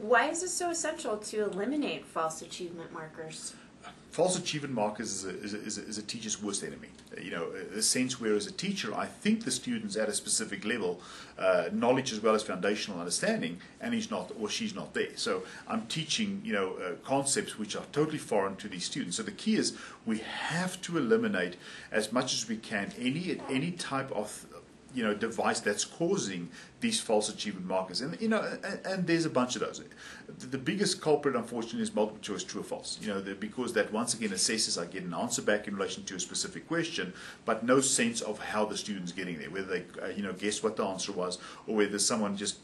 Why is it so essential to eliminate false achievement markers? False achievement markers is a teacher's worst enemy. You know, a sense where as a teacher I think the student's at a specific level, knowledge as well as foundational understanding, and he's not or she's not there. So I'm teaching, you know, concepts which are totally foreign to these students. So the key is we have to eliminate as much as we can any type of device that's causing these false achievement markers, and and there's a bunch of those. The biggest culprit, unfortunately, is multiple choice true or false. Because that once again assesses, I get an answer back in relation to a specific question, but no sense of how the student's getting there, whether they guess what the answer was, or whether someone just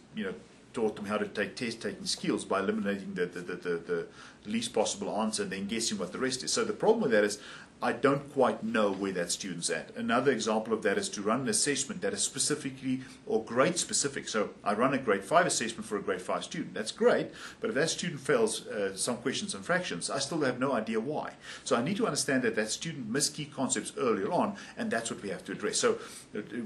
taught them how to take test-taking skills by eliminating the least possible answer and then guessing what the rest is. So the problem with that is I don't quite know where that student's at. Another example of that is to run an assessment that is specifically or grade specific. So I run a grade 5 assessment for a grade 5 student. That's great, but if that student fails some questions and fractions, I still have no idea why. So I need to understand that that student missed key concepts earlier on, and that's what we have to address. So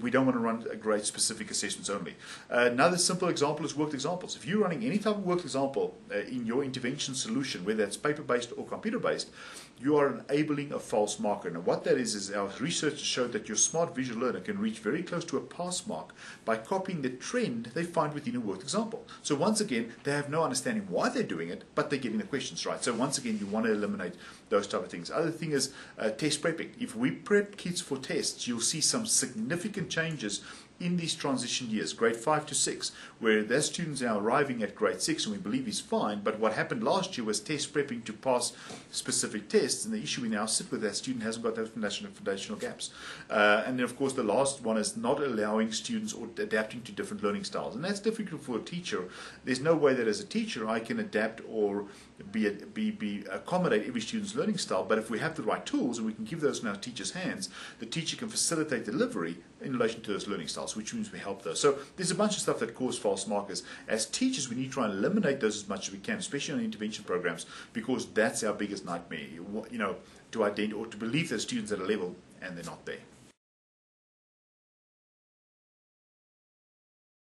we don't want to run a grade specific assessments only. Another simple example is worked examples. If you're running any type of worked example in your intervention solution, whether it's paper-based or computer-based, you are enabling a false marker. Now what that is our research showed that your smart visual learner can reach very close to a pass mark by copying the trend they find within a worked example. So once again, they have no understanding why they're doing it, but they're getting the questions right. So once again, you want to eliminate those type of things. Other thing is test prepping. If we prep kids for tests, you'll see some significant changes in these transition years, grade 5 to 6, where their students are arriving at grade 6 and we believe he's fine, but what happened last year was test prepping to pass specific tests, and the issue we now sit with, that student hasn't got those foundational gaps. And then of course the last one is not allowing students or adapting to different learning styles, and that's difficult for a teacher. There's no way that as a teacher I can adapt or accommodate every student's learning style, but if we have the right tools and we can give those in our teacher's hands, the teacher can facilitate delivery in relation to those learning styles, which means we help those. So there's a bunch of stuff that cause false markers. As teachers, we need to try and eliminate those as much as we can, especially on intervention programs, because that's our biggest nightmare, to identify or to believe that students at a level and they're not there.